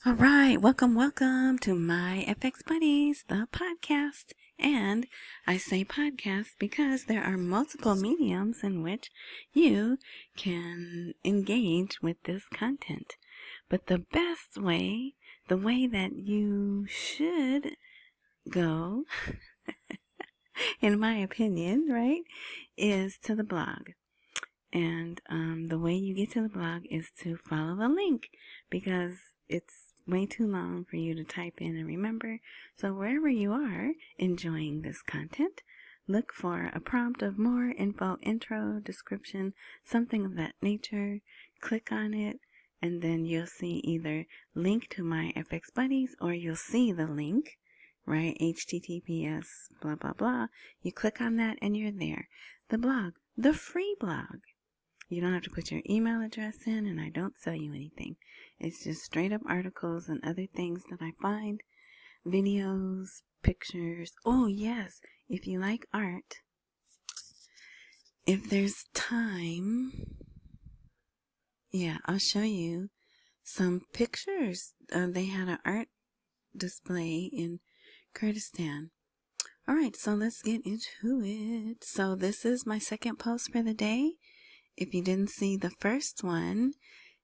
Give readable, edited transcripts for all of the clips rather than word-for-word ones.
All right, welcome to my FX Buddies, the podcast. And I say podcast because there are multiple mediums in which you can engage with this content. But the best way, the way that you should go, in my opinion, right, is to the blog. And the way you get to the blog is to follow the link because it's way too long for you to type in and remember. So wherever you are enjoying this content, look for a prompt of more info, intro, description, something of that nature. Click on it, and then you'll see either link to my FX Buddies or you'll see the link, right? HTTPS, blah, blah, blah. You click on that and you're there. The blog, the free blog. You don't have to put your email address in, and I don't sell you anything. It's just straight up articles and other things that I find, videos, pictures. Oh, yes, if you like art, if there's time, yeah, I'll show you some pictures. They had an art display in Kurdistan. All right, so let's get into it. So this is my second post for the day. If you didn't see the first one,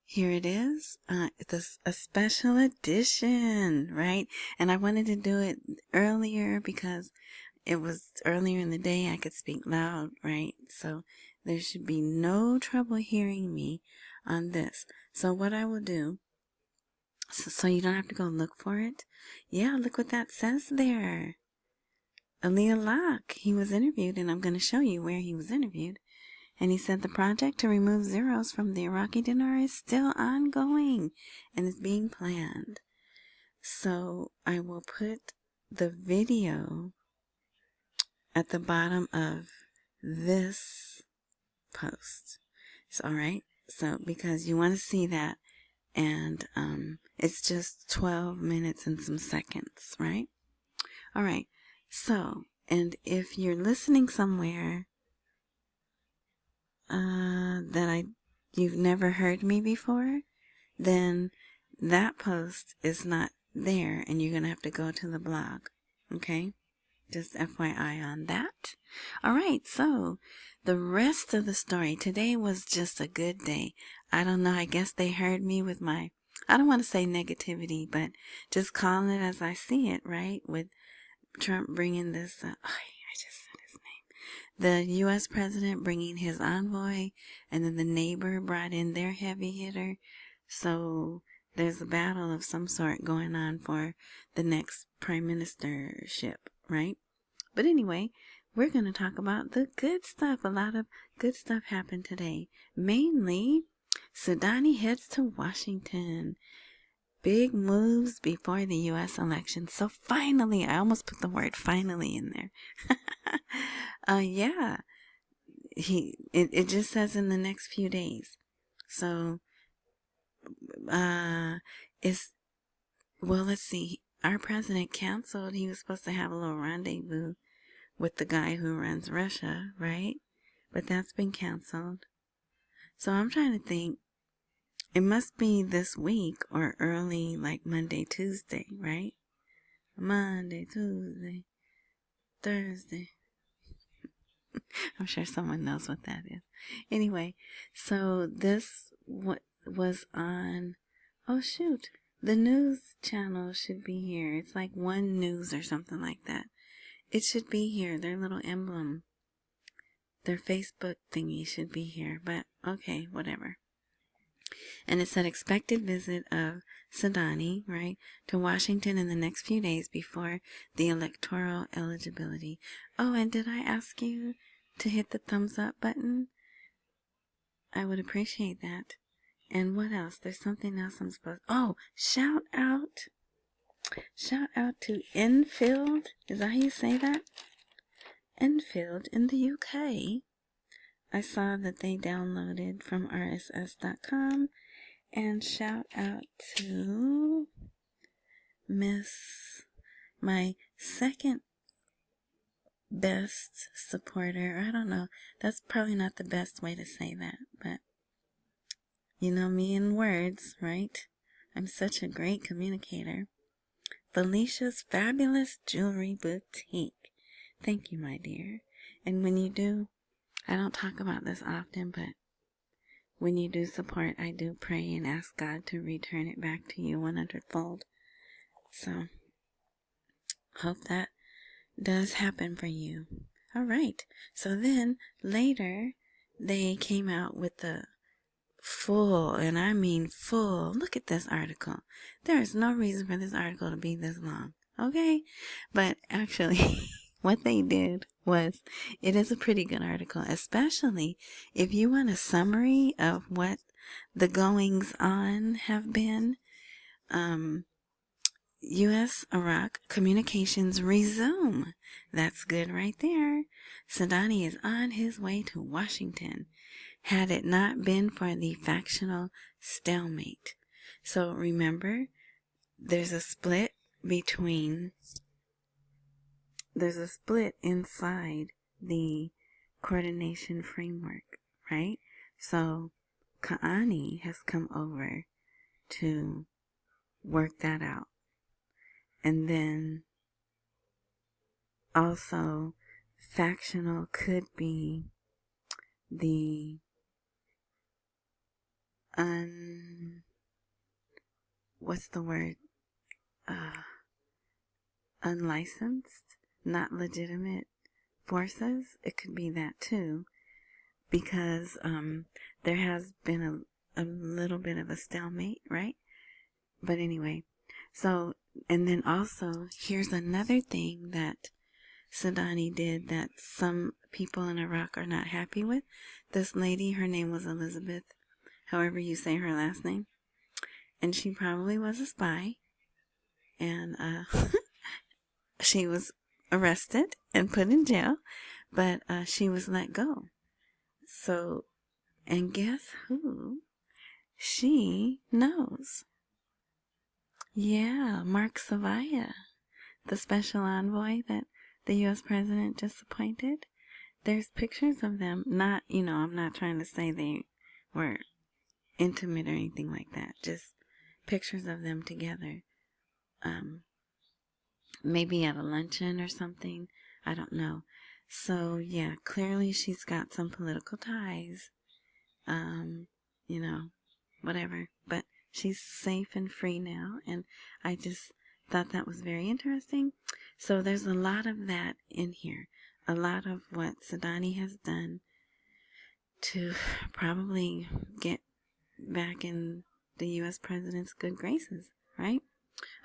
here it is. It's a special edition, right? And I wanted to do it earlier because it was earlier in the day. I could speak loud, right? So there should be no trouble hearing me on this. So what I will do, so you don't have to go look for it. Yeah, look what that says there. Aaliyah Locke, he was interviewed, and I'm going to show you where he was interviewed. And he said the project to remove zeros from the Iraqi dinar is still ongoing and is being planned. So I will put the video at the bottom of this post. It's all right. So because you want to see that, and it's just 12 minutes and some seconds, right? All right. So, and if you're listening somewhere that you've never heard me before, then that post is not there and you're going to have to go to the blog. Okay? Just FYI on that. All right, so the rest of the story. Today was just a good day. I don't know, I guess they heard me with my, I don't want to say negativity, but just calling it as I see it, right? With Trump bringing this, I just said his name. The U.S. president bringing his envoy, and then the neighbor brought in their heavy hitter. So there's a battle of some sort going on for the next prime ministership, right? But anyway, we're going to talk about the good stuff. A lot of good stuff happened today. Mainly, Sudani heads to Washington. Big moves before the U.S. election. So finally, I almost put the word finally in there. Yeah, it just says in the next few days. So, well, let's see. Our president canceled. He was supposed to have a little rendezvous with the guy who runs Russia, right? But that's been canceled. So I'm trying to think. It must be this week or early, like Monday, Tuesday, right? Monday, Tuesday, Thursday. I'm sure someone knows what that is. Anyway, so this was on, oh shoot, the news channel should be here. It's like One News or something like that. It should be here. Their little emblem, their Facebook thingy should be here. But okay, whatever. And it said expected visit of Sudani, right, to Washington in the next few days before the electoral eligibility. Oh, and did I ask you to hit the thumbs up button? I would appreciate that. And what else? There's something else I'm supposed... Oh, shout out. Shout out to Enfield. Is that how you say that? Enfield in the UK. I saw that they downloaded from RSS.com. And shout out to my second best supporter. I don't know. That's probably not the best way to say that, but you know me in words, right? I'm such a great communicator. Felicia's Fabulous Jewelry Boutique. Thank you, my dear. And when you do, I don't talk about this often, but when you do support, I do pray and ask God to return it back to you 100-fold. So, hope that does happen for you. All right. So then, later, they came out with the full, and I mean full, look at this article. There is no reason for this article to be this long, okay? But actually, what they did was, it is a pretty good article, especially if you want a summary of what the goings on have been. U.S.-Iraq communications resume. That's good right there. Sudani is on his way to Washington, had it not been for the factional stalemate. So remember, there's a split inside the coordination framework, right? So Ka'ani has come over to work that out. And then also factional could be the unlicensed, not legitimate forces. It could be that too, because there has been a little bit of a stalemate, right? But anyway, so, and then also, here's another thing that Sudani did that some people in Iraq are not happy with. This lady, her name was Elizabeth, however you say her last name, and she probably was a spy, and she was arrested and put in jail, but she was let go. So, and guess who she knows? Yeah, Mark Savaya, the special envoy that the U.S. president just appointed. There's pictures of them. Not, I'm not trying to say they were intimate or anything like that. Just pictures of them together. Maybe at a luncheon or something. I don't know. So, yeah, clearly she's got some political ties. Whatever. But she's safe and free now, and I just thought that was very interesting. So there's a lot of that in here. A lot of what Sudani has done to probably get back in the U.S. president's good graces, right?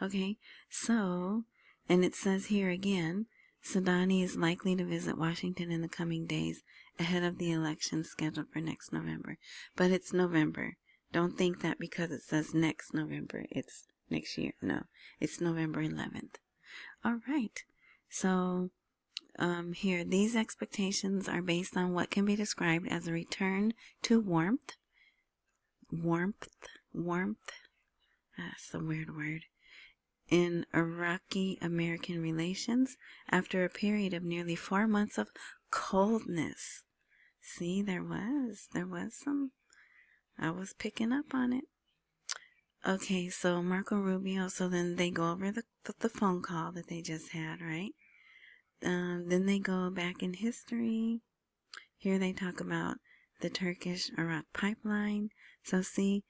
Okay, so, and it says here again, Sudani is likely to visit Washington in the coming days ahead of the election scheduled for next November. But it's November. Don't think that because it says next November, it's next year. No, it's November 11th. All right. So, here, these expectations are based on what can be described as a return to warmth. That's a weird word. In Iraqi-American relations after a period of nearly 4 months of coldness. See, there was some, I was picking up on it. Okay, so Marco Rubio, so then they go over the phone call that they just had, right? Then they go back in history. Here they talk about the Turkish-Iraq pipeline. So see,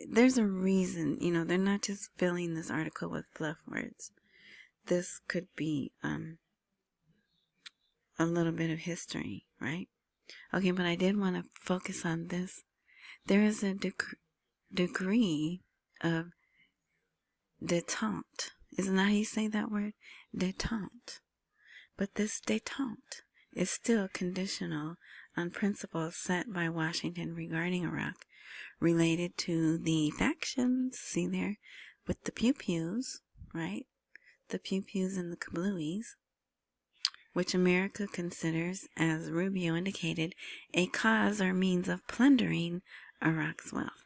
there's a reason, they're not just filling this article with fluff words. This could be a little bit of history, right? Okay, but I did want to focus on this. There is a degree of détente. Isn't that how you say that word? Détente. But this détente is still conditional on principles set by Washington regarding Iraq, related to the factions, see there, with the pew-pews, right? The pew-pews and the kablooies, which America considers, as Rubio indicated, a cause or means of plundering Iraq's wealth,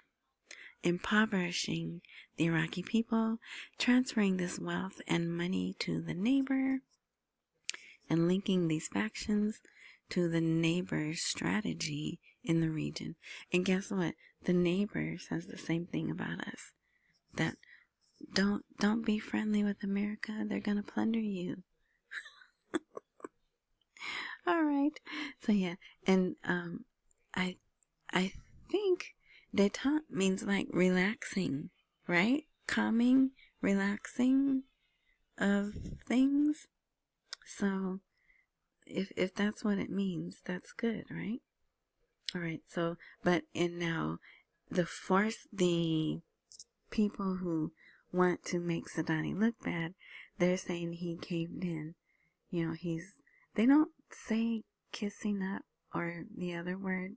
impoverishing the Iraqi people, transferring this wealth and money to the neighbor, and linking these factions to the neighbor's strategy in the region. And guess what? The neighbor says the same thing about us. that don't be friendly with America. They're gonna plunder you. All right. So yeah, and I think détente means like relaxing, right? Calming, relaxing of things. So if that's what it means, that's good, right? All right. So, but and now the people who want to make Sudani look bad, they're saying he caved in. You know, they don't say kissing up or the other word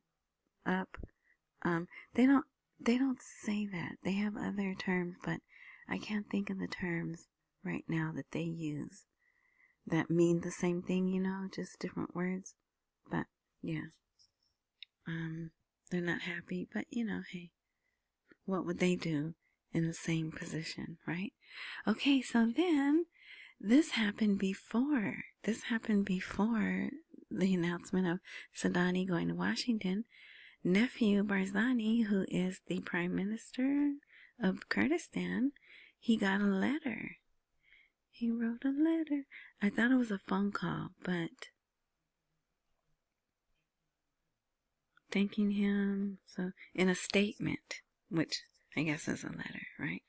up. They don't say that. They have other terms, but I can't think of the terms right now that they use that mean the same thing, you know, just different words. But yeah. They're not happy, but you know, hey, what would they do in the same position, right? Okay, so then this happened before the announcement of Sudani going to Washington. Nephew Barzani, who is the Prime Minister of Kurdistan, he got a letter. He wrote a letter. I thought it was a phone call, but thanking him. So in a statement, which I guess is a letter, right?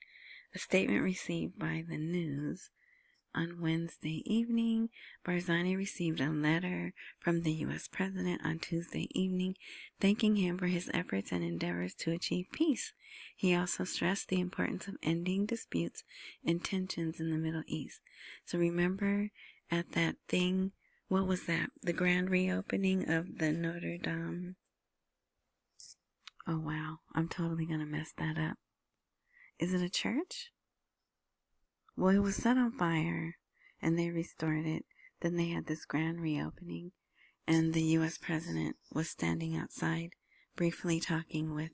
A statement received by the news on Wednesday evening. Barzani received a letter from the U.S. President on Tuesday evening, thanking him for his efforts and endeavors to achieve peace. He also stressed the importance of ending disputes and tensions in the Middle East. So remember at that thing, what was that? The grand reopening of the Notre Dame. Oh wow, I'm totally gonna mess that up. Is it a church? Well, it was set on fire, and they restored it. Then they had this grand reopening, and the U.S. President was standing outside, briefly talking with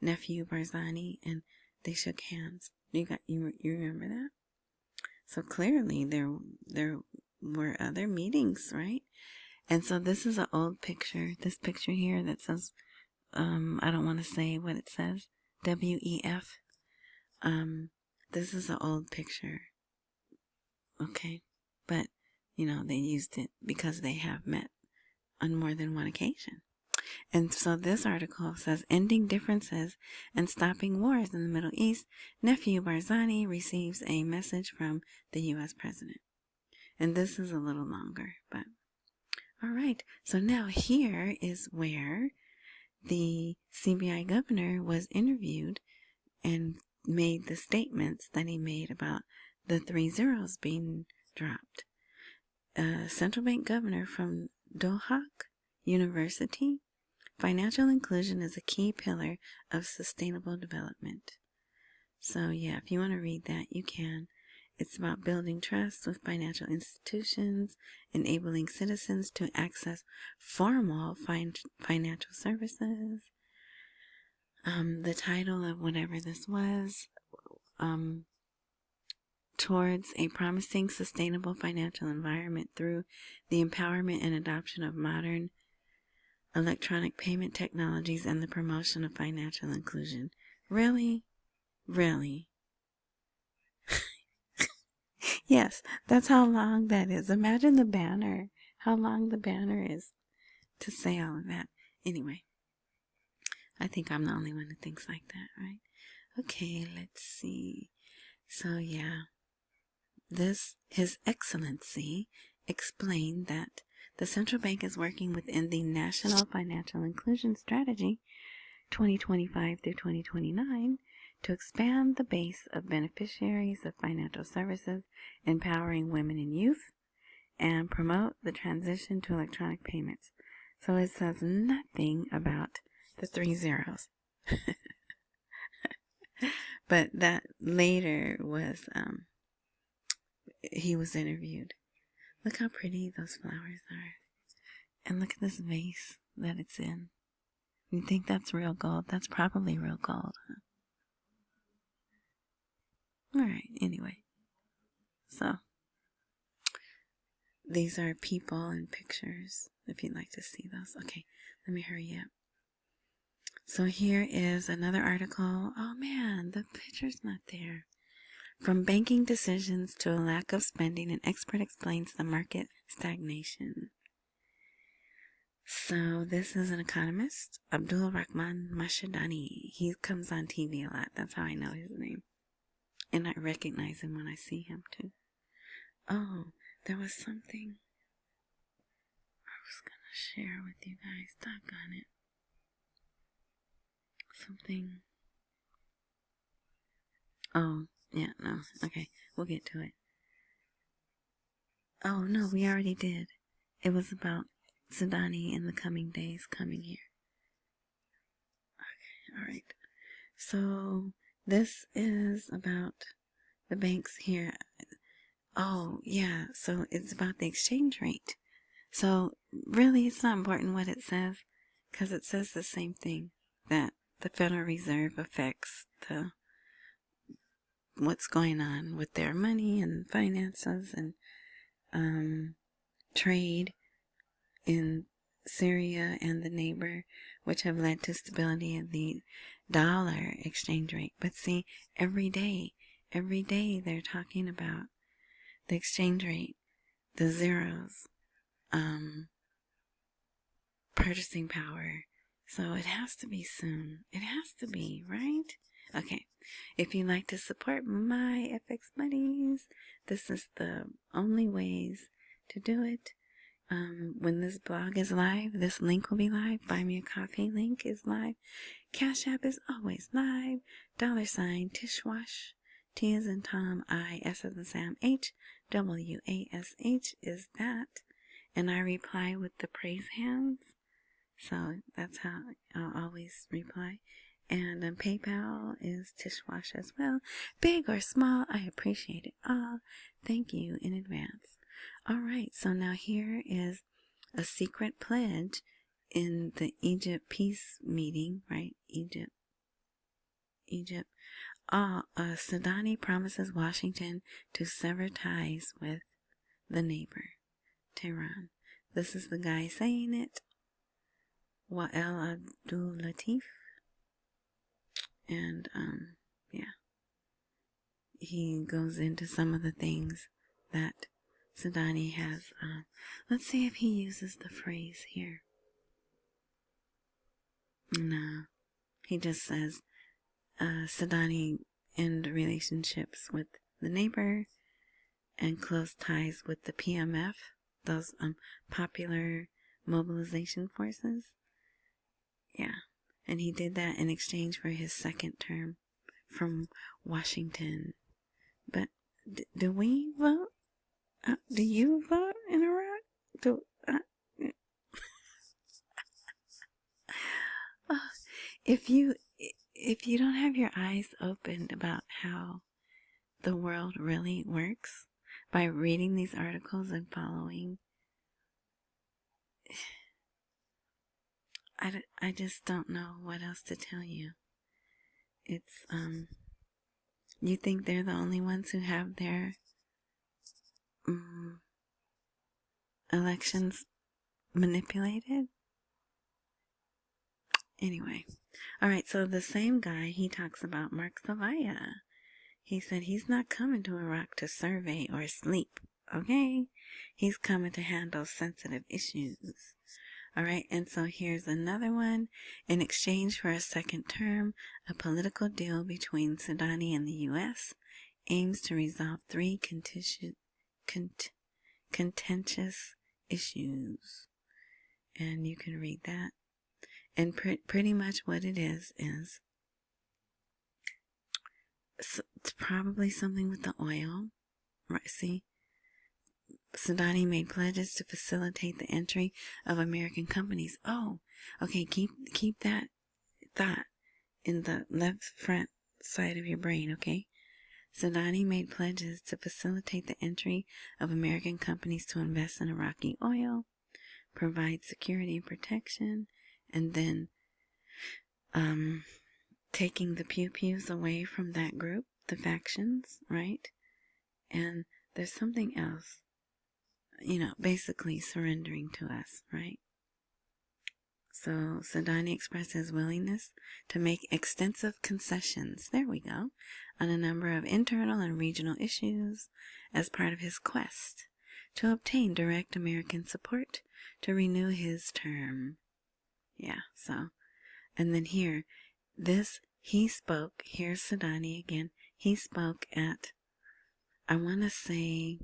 nephew Barzani, and they shook hands. You remember that? So clearly there were other meetings, right? And so this is an old picture. This picture here that says, I don't want to say what it says, WEF. This is an old picture. Okay. But, you know, they used it because they have met on more than one occasion. And so this article says, ending differences and stopping wars in the Middle East, nephew Barzani receives a message from the U.S. President. And this is a little longer, but all right. So now here is where the CBI governor was interviewed and made the statements that he made about the 3 zeros being dropped. A central bank governor from Dohak University, financial inclusion is a key pillar of sustainable development. So yeah, if you want to read that, you can. It's about building trust with financial institutions, enabling citizens to access formal financial services. The title of whatever this was, towards a promising, sustainable financial environment through the empowerment and adoption of modern electronic payment technologies and the promotion of financial inclusion. Really? Really? Yes, that's how long that is. Imagine the banner, how long the banner is to say all of that. Anyway, I think I'm the only one who thinks like that, right? Okay, let's see. So yeah, His Excellency explained that the central bank is working within the National Financial Inclusion Strategy 2025 through 2029 to expand the base of beneficiaries of financial services, empowering women and youth, and promote the transition to electronic payments. So it says nothing about the 3 zeros. But that later was, he was interviewed. Look how pretty those flowers are. And look at this vase that it's in. You think that's real gold? That's probably real gold, huh? Alright, anyway. So, these are people and pictures, if you'd like to see those. Okay, let me hurry up. So here is another article. Oh man, the picture's not there. From banking decisions to a lack of spending, an expert explains the market stagnation. So this is an economist, Abdul Rahman Mashadani. He comes on TV a lot. That's how I know his name. And I recognize him when I see him too. Oh, there was something I was going to share with you guys. Doggone it. Something. Oh, yeah, no. Okay, we'll get to it. Oh, no, we already did. It was about Sudani in the coming days coming here. Okay, alright. So, this is about the banks here. Oh, yeah, so it's about the exchange rate. So, really, it's not important what it says, because it says the same thing, that the Federal Reserve affects what's going on with their money and finances and trade in Syria and the neighbor, which have led to stability of the dollar exchange rate. But see, every day they're talking about the exchange rate, the zeros, purchasing power. So it has to be soon. It has to be, right? Okay. If you'd like to support my FX buddies, this is the only ways to do it. When this blog is live, this link will be live. Buy Me a Coffee link is live. Cash App is always live. $sign Tishwash. T as in Tom, I, S as in Sam, H, WASH is that. And I reply with the praise hands. So that's how I'll always reply. And PayPal is Tishwash as well. Big or small, I appreciate it all. Thank you in advance. Alright, so now here is a secret pledge in the Egypt peace meeting, right? Egypt. Sudani promises Washington to sever ties with the neighbor, Tehran. This is the guy saying it. Wael Abdul Latif. And, yeah. He goes into some of the things that Sudani has. Let's see if he uses the phrase here. No. He just says, Sudani end relationships with the neighbor and close ties with the PMF, those popular mobilization forces. Yeah. And he did that in exchange for his second term from Washington. But do we vote? Do you vote in Iraq? If you don't have your eyes opened about how the world really works by reading these articles and following, I just don't know what else to tell you. It's, you think they're the only ones who have their elections manipulated? Anyway. Alright, so the same guy, he talks about Mark Zavaya. He said he's not coming to Iraq to survey or sleep, okay? He's coming to handle sensitive issues. Alright, and so here's another one. In exchange for a second term, a political deal between Sudani and the U.S. aims to resolve 3 contentious issues. And you can read that. And pretty much what it is it's probably something with the oil, right? See, Sudani made pledges to facilitate the entry of American companies. Oh, okay, keep that thought in the left front side of your brain, okay? Sudani made pledges to facilitate the entry of American companies to invest in Iraqi oil, provide security and protection, and then taking the pew-pews away from that group, the factions, right? And there's something else, basically surrendering to us, right? So Sudani expressed his willingness to make extensive concessions, there we go, on a number of internal and regional issues as part of his quest to obtain direct American support to renew his term. Yeah, so, and then here, he spoke, here's Sudani again, he spoke at, I want to say,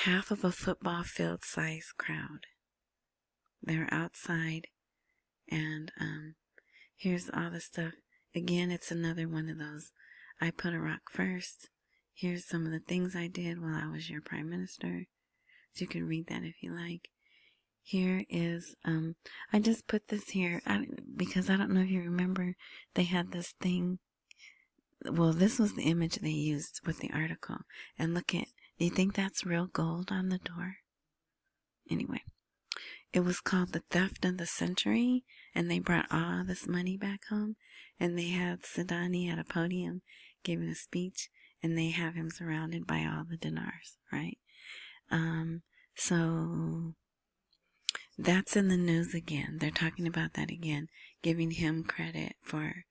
half of a football field size crowd. They're outside, and here's all the stuff. Again, it's another one of those, I put Iraq first. Here's some of the things I did while I was your prime minister. So you can read that if you like. Here is, I just put this here because I don't know if you remember, they had this thing. Well, this was the image they used with the article. And look at, do you think that's real gold on the door? Anyway, it was called the theft of the century, and they brought all this money back home, and they had Sudani at a podium giving a speech, and they have him surrounded by all the dinars, right? So that's in the news again. They're talking about that again, giving him credit for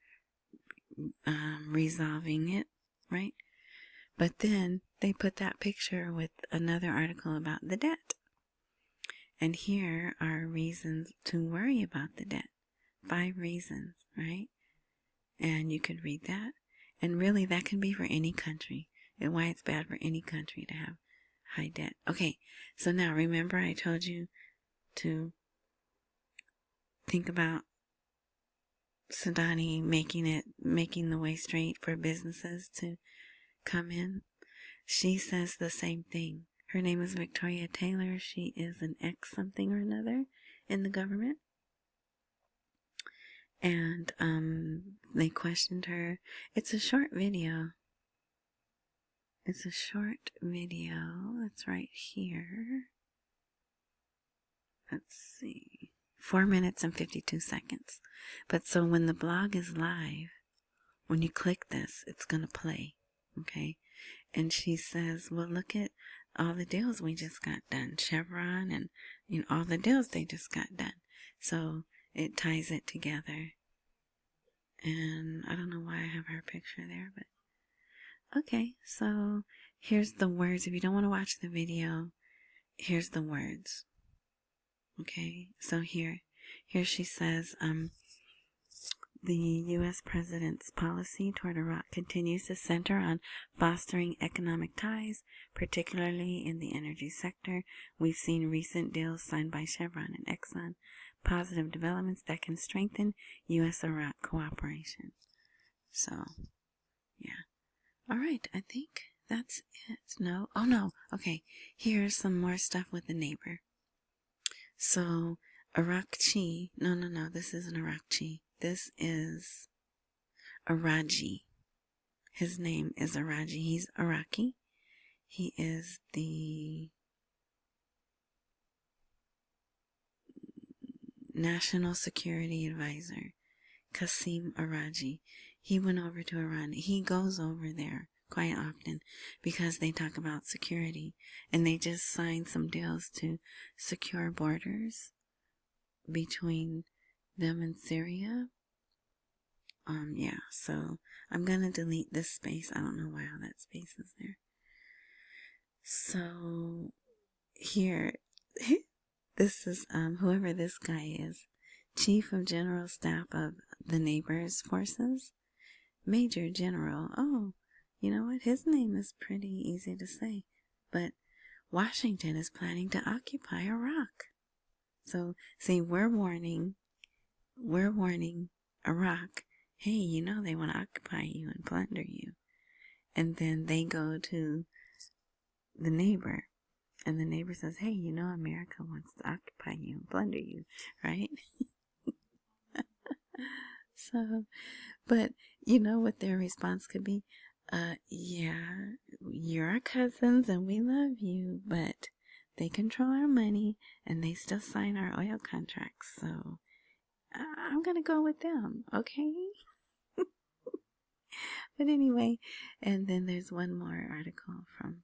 resolving it, right? But then they put that picture with another article about the debt. And here are reasons to worry about the debt. 5 reasons, right? And you could read that. And really, that can be for any country. And why it's bad for any country to have high debt. Okay, so now remember I told you to think about Sudani making the way straight for businesses to come in. She says the same thing. Her name is Victoria Taylor. She is an ex something or another in the government. And they questioned her. It's a short video. It's a short video. It's right here. Let's see. 4 minutes and 52 seconds. But so when the blog is live, when you click this, it's going to play. Okay? And she says, well, look at all the deals we just got done. Chevron and all the deals they just got done. So it ties it together. And I don't know why I have her picture there, but okay, so here's the words. If you don't want to watch the video, here's the words. Okay, so here she says, the U.S. president's policy toward Iraq continues to center on fostering economic ties, particularly in the energy sector. We've seen recent deals signed by Chevron and Exxon, positive developments that can strengthen U.S.-Iraq cooperation. So, yeah. All right, I think that's it. No? Oh, no. Okay, here's some more stuff with the neighbor. So, Iraq-Chi, no, this isn't Iraq-Chi. This is Araji. His name is Araji. He's Iraqi. He is the National Security Advisor, Qasim Araji. He went over to Iran. He goes over there quite often because they talk about security. And they just signed some deals to secure borders between them and Syria. Yeah, so I'm going to delete this space. I don't know why all that space is there. So here, this is whoever this guy is, Chief of General Staff of the Neighbors Forces, Major General. Oh, you know what? His name is pretty easy to say. But Washington is planning to occupy Iraq. So, see, we're warning Iraq, hey, they want to occupy you and plunder you. And then they go to the neighbor, and the neighbor says, hey, America wants to occupy you and plunder you, right? So, but you know what their response could be? Yeah, you're our cousins and we love you, but they control our money and they still sign our oil contracts, so I'm gonna go with them, okay? But anyway, and then there's one more article from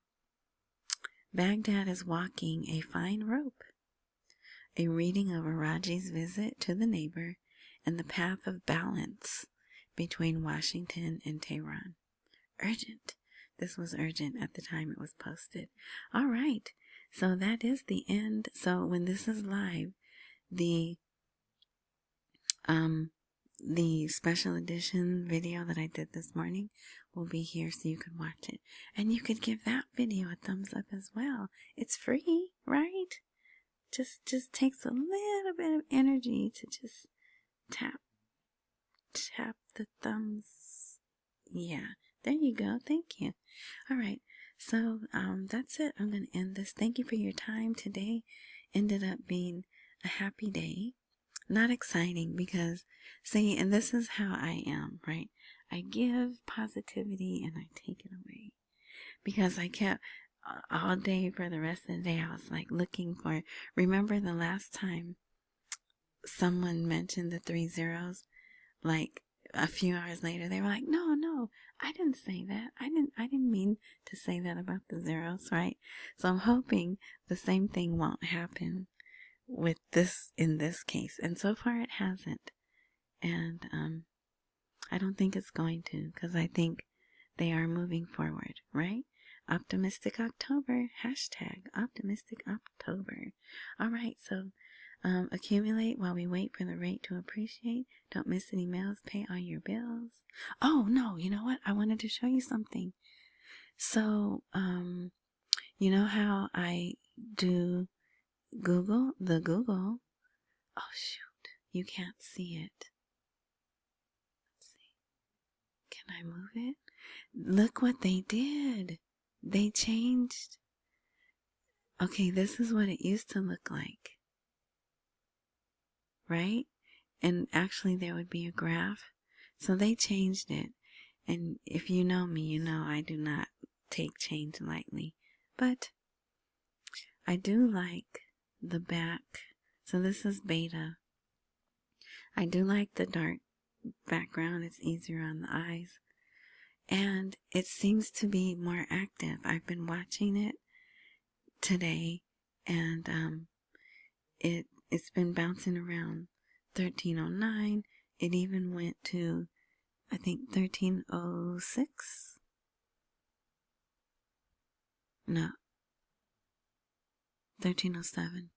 Baghdad is walking a fine rope. a reading of Araji's visit to the neighbor and the path of balance between Washington and Tehran. Urgent. This was urgent at the time it was posted. All right. So that is the end. So when this is live, the special edition video that I did this morning will be here so you can watch it. And you could give that video a thumbs up as well. It's free, right? Just takes a little bit of energy to just tap the thumbs. Yeah, there you go. Thank you. All right. So, that's it. I'm going to end this. Thank you for your time today. Ended up being a happy day. Not exciting because, see, and this is how I am, right? I give positivity and I take it away. Because I kept all day for the rest of the day, I was like looking for, remember the last time someone mentioned the 3 zeros? Like a few hours later, they were like, no, I didn't say that. I didn't mean to say that about the zeros, right? So I'm hoping the same thing won't happen with this in this case. And so far it hasn't. And I don't think it's going to, because I think they are moving forward, right? Optimistic October, hashtag Optimistic October. All right, so accumulate while we wait for the rate to appreciate. Don't miss any mails. Pay all your bills. Oh, no, you know what? I wanted to show you something. So, you know how I do Google? Oh, shoot. You can't see it. Let's see. Can I move it? Look what they did. They changed. Okay, this is what it used to look like. Right? And actually there would be a graph. So they changed it. And if you know me, you know I do not take change lightly. But I do like the back. So this is beta. I do like the dark background. It's easier on the eyes. And it seems to be more active. I've been watching it today, and it's been bouncing around 1309. It even went to, I think, 1306. No, 1307.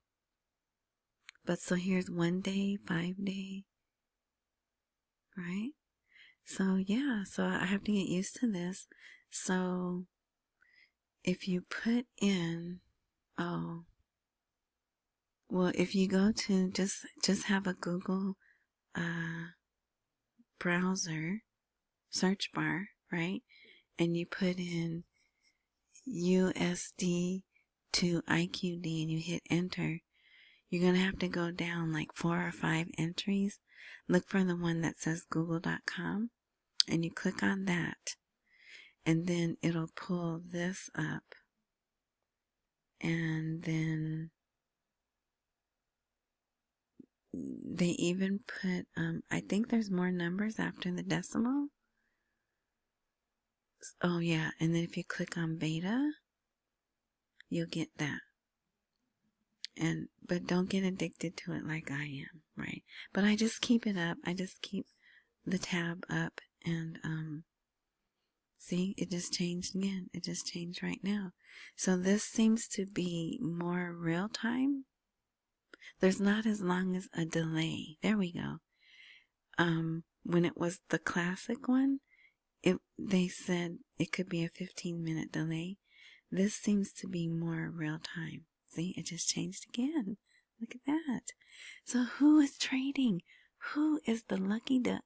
But so here's 1 day, 5 day, right? So yeah, so I have to get used to this. So if you put in, well, if you go to just have a Google browser search bar, right? And you put in USD to IQD and you hit enter, you're going to have to go down like 4 or 5 entries. Look for the one that says google.com and you click on that. And then it'll pull this up. And then they even put, I think there's more numbers after the decimal. Oh yeah, and then if you click on beta, you'll get that. But don't get addicted to it like I am, right? But I just keep it up. I just keep the tab up, and see, it just changed again. It just changed right now. So this seems to be more real time. There's not as long as a delay. There we go. When it was the classic one, they said it could be a 15-minute delay. This seems to be more real time. See, it just changed again. Look at that. So who is trading? Who is the lucky duck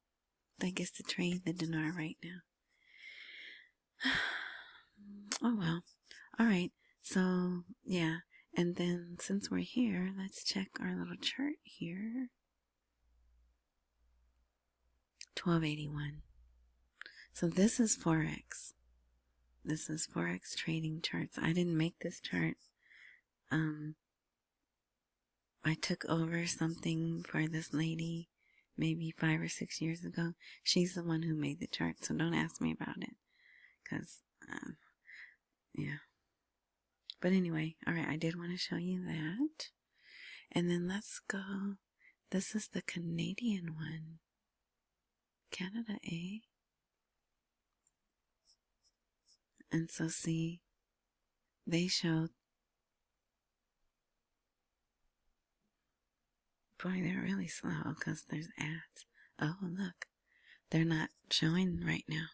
that gets to trade the dinar right now? Oh well. All right. So yeah. And then since we're here, let's check our little chart here. 1281. So this is Forex. This is Forex trading charts. I didn't make this chart. I took over something for this lady maybe 5 or 6 years ago. She's the one who made the chart, so don't ask me about it. Because, yeah. But anyway, alright, I did want to show you that. And then let's go. This is the Canadian one. Canada, eh? And so see, they show, boy, they're really slow because there's ads. Oh, look, they're not showing right now.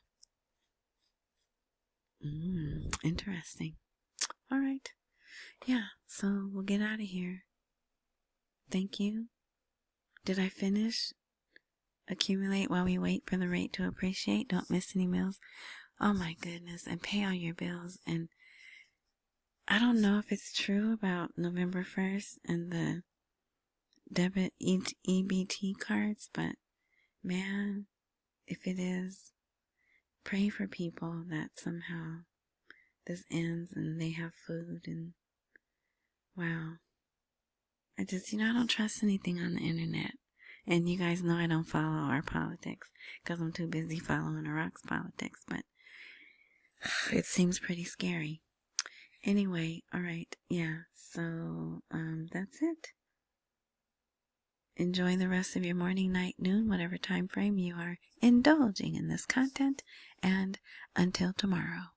Interesting. All right. Yeah, so we'll get out of here. Thank you. Did I finish? Accumulate while we wait for the rate to appreciate. Don't miss any meals. Oh my goodness. And pay all your bills. And I don't know if it's true about November 1st and the debit EBT cards, but man, if it is, pray for people that somehow this ends and they have food. And wow. I just, I don't trust anything on the internet. And you guys know I don't follow our politics because I'm too busy following Iraq's politics, but it seems pretty scary. Anyway, alright, yeah, so that's it. Enjoy the rest of your morning, night, noon, whatever time frame you are indulging in this content, and until tomorrow.